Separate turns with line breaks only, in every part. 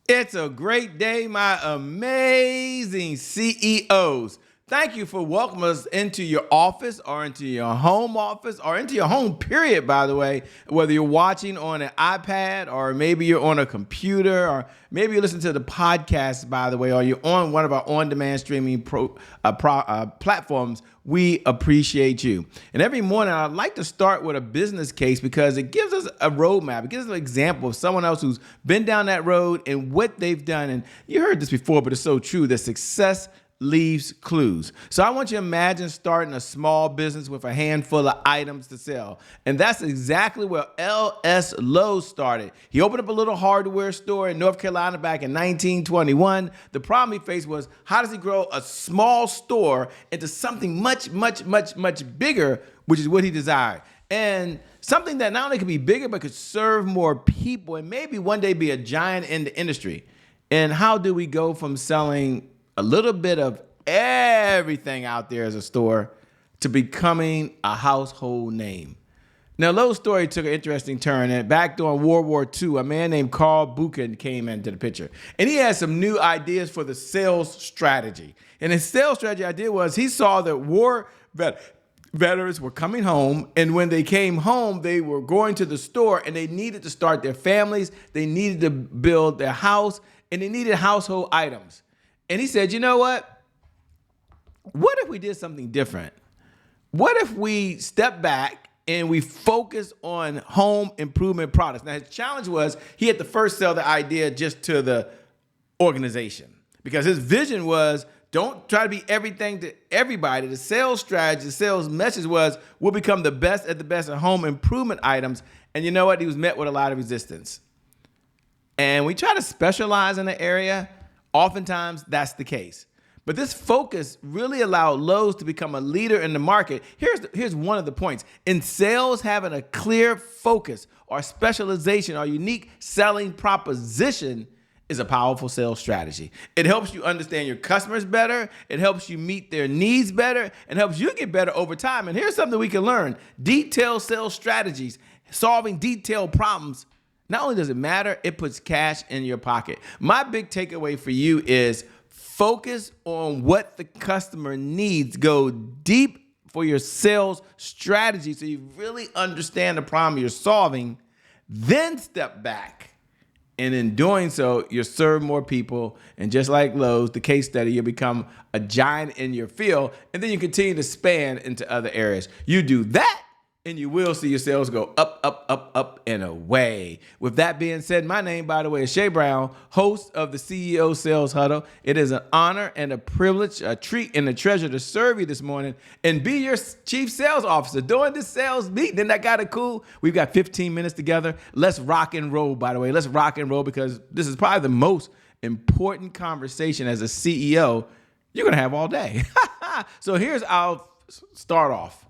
It's a great day, my amazing CEOs. Thank you for welcoming us into your office or into your home office or into your home, period, by the way. Whether you're watching on an iPad or maybe you're on a computer or maybe you listen to the podcast, by the way, or you're on one of our on-demand streaming platforms, we appreciate you. And every morning, I'd like to start with a business case because it gives us a roadmap. It gives us an example of someone else who's been down that road and what they've done. And you heard this before, but it's so true that success leaves clues. So I want you to imagine starting a small business with a handful of items to sell. And that's exactly where L.S. Lowe started. He opened up a little hardware store in North Carolina back in 1921. The problem he faced was, how does he grow a small store into something much, much, much, much bigger, which is what he desired. And something that not only could be bigger, but could serve more people and maybe one day be a giant in the industry. And how do we go from selling a little bit of everything out there as a store to becoming a household name? Now, Lowe's story took an interesting turn, and back during World War II, a man named Carl Buchan came into the picture, and he had some new ideas for the sales strategy. And his sales strategy idea was he saw that veterans were coming home, and when they came home, they were going to the store, and they needed to start their families, they needed to build their house, and they needed household items. And he said, you know what? What if we did something different? What if we step back and we focus on home improvement products? Now, his challenge was he had to first sell the idea just to the organization because his vision was don't try to be everything to everybody. The sales strategy, the sales message was we'll become the best at home improvement items. And you know what? He was met with a lot of resistance. And we try to specialize in the area. Oftentimes, that's the case. But this focus really allowed Lowe's to become a leader in the market. Here's one of the points. In sales, having a clear focus or specialization or unique selling proposition is a powerful sales strategy. It helps you understand your customers better. It helps you meet their needs better and helps you get better over time. And here's something we can learn. Detailed sales strategies, solving detailed problems. Not only does it matter, it puts cash in your pocket. My big takeaway for you is focus on what the customer needs. Go deep for your sales strategy so you really understand the problem you're solving. Then step back. And in doing so, you'll serve more people. And just like Lowe's, the case study, you'll become a giant in your field. And then you continue to span into other areas. You do that, and you will see your sales go up, up, up, up, and away. With that being said, my name, by the way, is Shay Brown, host of the CEO Sales Huddle. It is an honor and a privilege, a treat and a treasure to serve you this morning and be your chief sales officer during this sales meeting. Isn't that kind of cool? We've got 15 minutes together. Let's rock and roll, by the way. Let's rock and roll because this is probably the most important conversation as a CEO you're going to have all day. So here's our start off.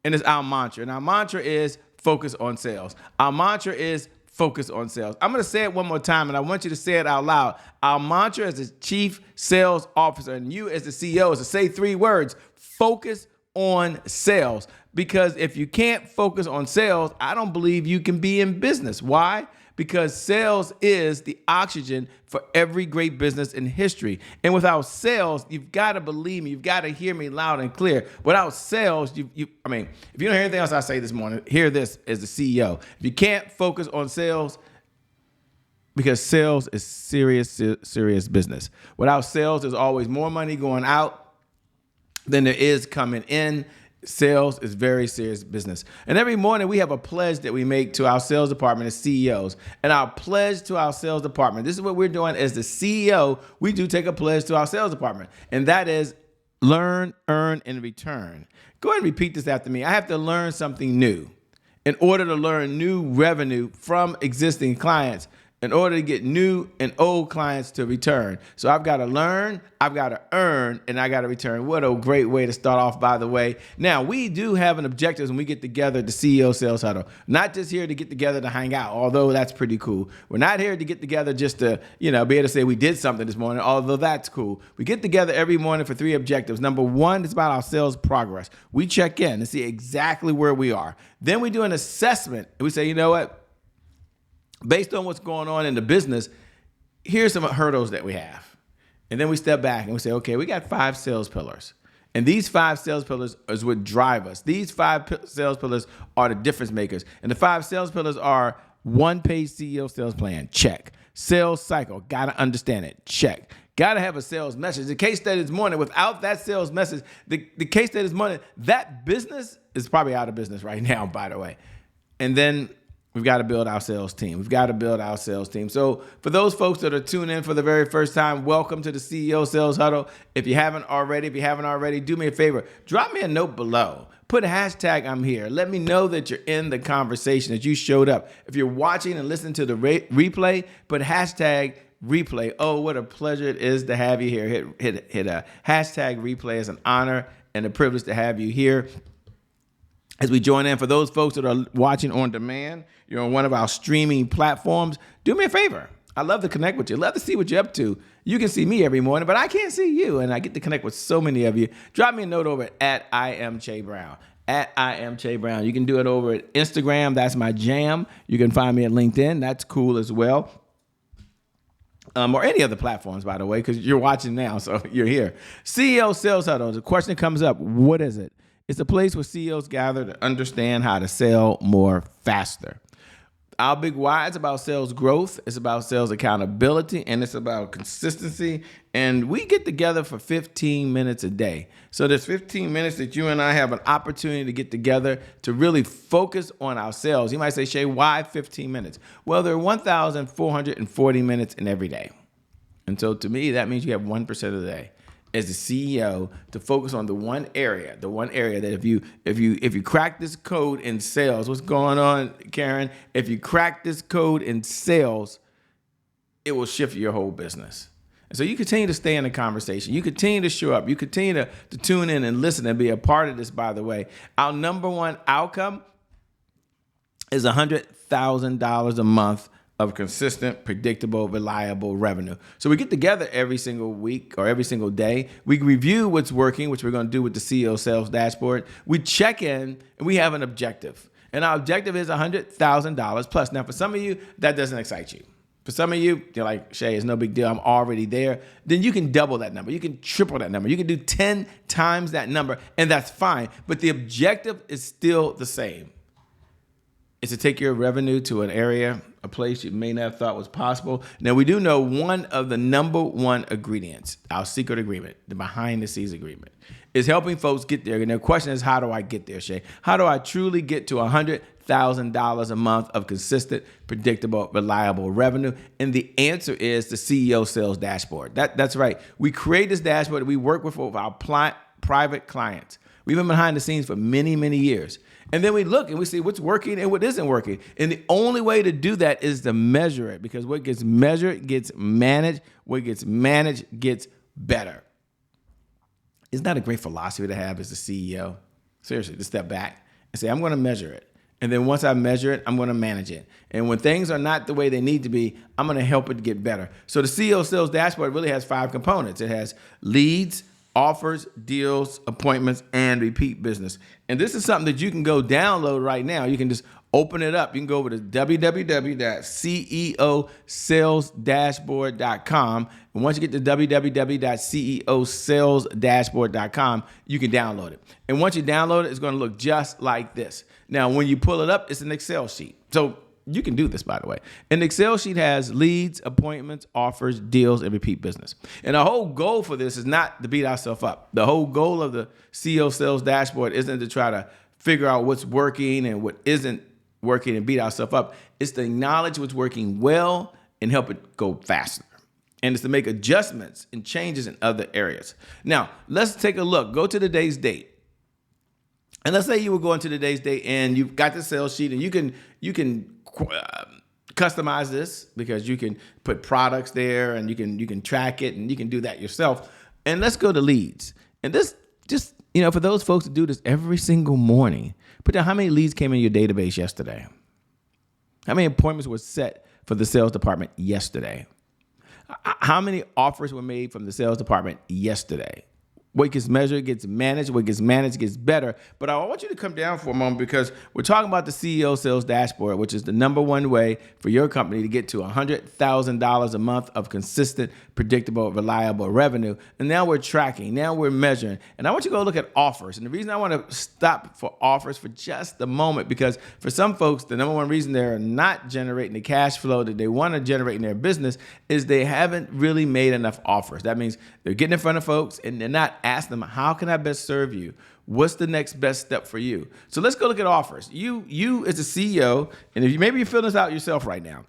And it's our mantra. And our mantra is focus on sales. Our mantra is focus on sales. I'm going to say it one more time, and I want you to say it out loud. Our mantra as the chief sales officer and you as the CEO is to say 3 words, focus on sales. Because if you can't focus on sales, I don't believe you can be in business. Why? Because sales is the oxygen for every great business in history. And without sales, you've got to believe me. You've got to hear me loud and clear. Without sales, if you don't hear anything else I say this morning, hear this as the CEO. If you can't focus on sales, because sales is serious business. Without sales, there's always more money going out than there is coming in. Sales is very serious business. And every morning we have a pledge that we make to our sales department as CEOs. And our pledge to our sales department, this is what we're doing as the CEO. We do take a pledge to our sales department. And that is learn, earn, and return. Go ahead and repeat this after me. I have to learn something new in order to learn new revenue from existing clients, in order to get new and old clients to return. So I've got to learn, I've got to earn, and I got to return. What a great way to start off, by the way. Now, we do have an objective when we get together at the CEO Sales Huddle. Not just here to get together to hang out, although that's pretty cool. We're not here to get together just to, be able to say we did something this morning, although that's cool. We get together every morning for 3 objectives. Number 1 is about our sales progress. We check in and see exactly where we are. Then we do an assessment, and we say, you know what? Based on what's going on in the business, here's some hurdles that we have. And then we step back and we say, okay, we got 5 sales pillars. And these 5 sales pillars is what drive us. These 5 sales pillars are the difference makers. And the 5 sales pillars are: 1-page CEO sales plan, check. Sales cycle, got to understand it, check. Got to have a sales message. The case study this morning, without that sales message, the case study this morning, that business is probably out of business right now, by the way. And then we've got to build our sales team. So for those folks that are tuning in for the very first time, welcome to the CEO Sales Huddle. If you haven't already, do me a favor. Drop me a note below. Put a hashtag I'm here. Let me know that you're in the conversation, that you showed up. If you're watching and listening to the replay, put hashtag replay. Oh, what a pleasure it is to have you here. Hit a hashtag replay. It's an honor and a privilege to have you here as we join in. For those folks that are watching on demand, you're on one of our streaming platforms, do me a favor. I love to connect with you. Love to see what you're up to. You can see me every morning, but I can't see you, and I get to connect with so many of you. Drop me a note over at I am Che Brown. At I am Che Brown. You can do it over at Instagram. That's my jam. You can find me at LinkedIn. That's cool as well. Or any other platforms, by the way, because you're watching now, so you're here. CEO Sales Huddle. The question comes up, what is it? It's a place where CEOs gather to understand how to sell more faster. Our big why is about sales growth. It's about sales accountability, and it's about consistency. And we get together for 15 minutes a day. So there's 15 minutes that you and I have an opportunity to get together to really focus on our sales. You might say, Shay, why 15 minutes? Well, there are 1,440 minutes in every day. And so to me, that means you have 1% of the day as the CEO to focus on the one area that if you crack this code in sales, what's going on, Karen? If you crack this code in sales, it will shift your whole business. And so you continue to stay in the conversation. You continue to show up. You continue to tune in and listen and be a part of this, by the way. Our number one outcome is $100,000 a month of consistent, predictable, reliable revenue. So we get together every single week or every single day. We review what's working, which we're going to do with the CEO Sales Dashboard. We check in and we have an objective. And our objective is $100,000 plus. Now, for some of you, that doesn't excite you. For some of you, you're like, Shay, it's no big deal. I'm already there. Then you can double that number. You can triple that number. You can do 10 times that number, and that's fine. But the objective is still the same. It's to take your revenue to an area, a place you may not have thought was possible. Now, we do know one of the number one ingredients, our secret agreement, the behind-the-scenes agreement, is helping folks get there. And the question is, how do I get there, Shay? How do I truly get to $100,000 a month of consistent, predictable, reliable revenue? And the answer is the CEO Sales Dashboard. That's right. We create this dashboard that we work with our private clients. We've been behind the scenes for many, many years. And then we look and we see what's working and what isn't working. And the only way to do that is to measure it, because what gets measured gets managed. What gets managed gets better. Isn't that a great philosophy to have as a CEO? Seriously, to step back and say, I'm going to measure it. And then once I measure it, I'm going to manage it. And when things are not the way they need to be, I'm going to help it get better. So the CEO Sales Dashboard really has 5 components. It has leads, offers, deals, appointments, and repeat business. And this is something that you can go download right now. You can just open it up. You can go over to www.ceosalesdashboard.com. And once you get to www.ceosalesdashboard.com, you can download it. And once you download it, it's going to look just like this. Now, when you pull it up, it's an Excel sheet. So you can do this, by the way. An Excel sheet has leads, appointments, offers, deals, and repeat business. And the whole goal for this is not to beat ourselves up. The whole goal of the CEO Sales Dashboard isn't to try to figure out what's working and what isn't working and beat ourselves up. It's to acknowledge what's working well and help it go faster. And it's to make adjustments and changes in other areas. Now, let's take a look. Go to today's date. And let's say you were going to today's date and you've got the sales sheet, and you can customize this, because you can put products there and you can track it, and you can do that yourself. And let's go to leads. And this just, for those folks that do this every single morning, put down how many leads came in your database yesterday. How many appointments were set for the sales department yesterday? How many offers were made from the sales department yesterday? What gets measured gets managed. What gets managed gets better. But I want you to come down for a moment because we're talking about the CEO Sales Dashboard, which is the number one way for your company to get to $100,000 a month of consistent, predictable, reliable revenue. And now we're tracking. Now we're measuring. And I want you to go look at offers. And the reason I want to stop for offers for just a moment, because for some folks, the number one reason they're not generating the cash flow that they want to generate in their business is they haven't really made enough offers. That means they're getting in front of folks and they're not asking them, how can I best serve you? What's the next best step for you? So let's go look at offers. You as a CEO, and if maybe you're filling this out yourself right now.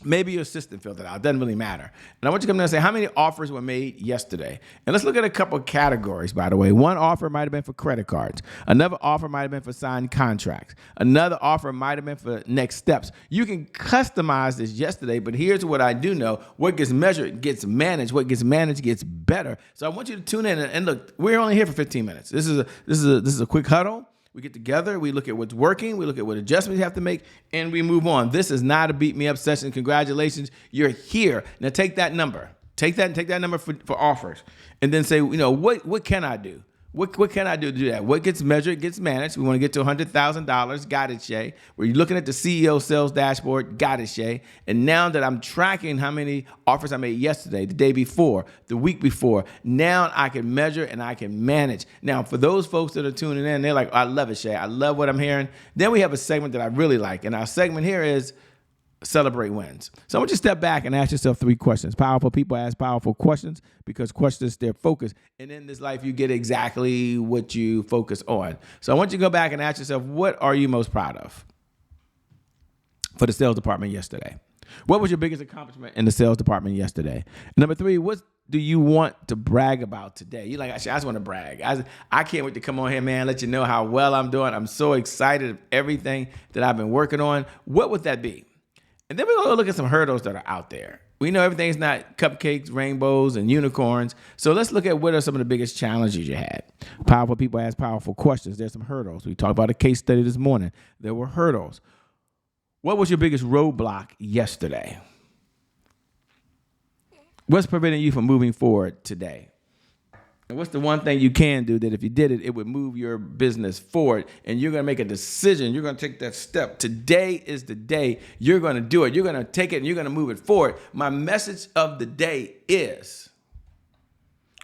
Maybe your assistant filled it out. It doesn't really matter. And I want you to come down and say, how many offers were made yesterday? And let's look at a couple of categories, by the way. One offer might have been for credit cards. Another offer might have been for signed contracts. Another offer might have been for next steps. You can customize this yesterday, but here's what I do know. What gets measured gets managed. What gets managed gets better. So I want you to tune in and look, we're only here for 15 minutes. This is a quick huddle. We get together, we look at what's working, we look at what adjustments you have to make, and we move on. This is not a beat me up session. Congratulations, you're here. Now take that number. Take that number for offers. And then say, what can I do? What can I do to do that? What gets measured gets managed. We want to get to $100,000. Got it, Shay. We're looking at the CEO Sales Dashboard. Got it, Shay. And now that I'm tracking how many offers I made yesterday, the day before, the week before, now I can measure and I can manage. Now, for those folks that are tuning in, they're like, I love it, Shay. I love what I'm hearing. Then we have a segment that I really like. And our segment here is Celebrate Wins. So I want you to step back and ask yourself 3 questions. Powerful people ask powerful questions because questions, they're focused. And in this life, you get exactly what you focus on. So I want you to go back and ask yourself, what are you most proud of for the sales department yesterday? What was your biggest accomplishment in the sales department yesterday? Number 3, what do you want to brag about today? You're like, I just want to brag. I can't wait to come on here, man, let you know how well I'm doing. I'm so excited of everything that I've been working on. What would that be? And then we're going to look at some hurdles that are out there. We know everything's not cupcakes, rainbows, and unicorns. So let's look at what are some of the biggest challenges you had. Powerful people ask powerful questions. There's some hurdles. We talked about a case study this morning. There were hurdles. What was your biggest roadblock yesterday? What's preventing you from moving forward today? And what's the one thing you can do that if you did it, it would move your business forward, and you're going to make a decision. You're going to take that step. Today is the day you're going to do it. You're going to take it and you're going to move it forward. My message of the day is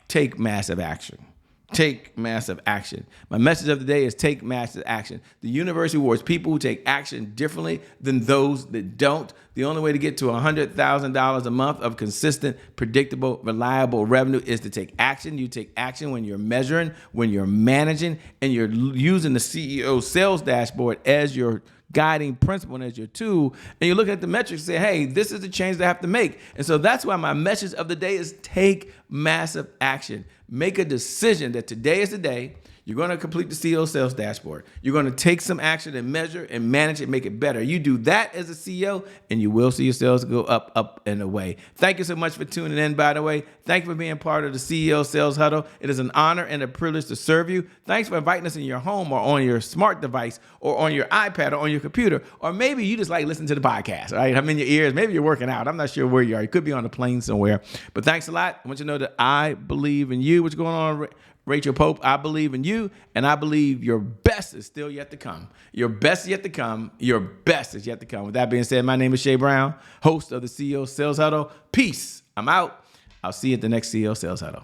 take massive action. Take massive action. My message of the day is take massive action. The universe rewards people who take action differently than those that don't. The only way to get to $100,000 a month of consistent, predictable, reliable revenue is to take action. You take action when you're measuring, when you're managing, and you're using the CEO Sales Dashboard as your guiding principle and as your tool, and you look at the metrics and say, hey, this is the change that I have to make. And so that's why my message of the day is take massive action. Make a decision that today is the day you're going to complete the CEO Sales Dashboard. You're going to take some action and measure and manage it, make it better. You do that as a CEO, and you will see your sales go up, up, and away. Thank you so much for tuning in, by the way. Thank you for being part of the CEO Sales Huddle. It is an honor and a privilege to serve you. Thanks for inviting us in your home or on your smart device or on your iPad or on your computer, or maybe you just like listening to the podcast, right? I'm in your ears. Maybe you're working out. I'm not sure where you are. You could be on a plane somewhere. But thanks a lot. I want you to know that I believe in you. What's going on, Rachel Pope? I believe in you, and I believe your best is still yet to come. Your best is yet to come. Your best is yet to come. With that being said, my name is Shay Brown, host of the CEO Sales Huddle. Peace. I'm out. I'll see you at the next CEO Sales Huddle.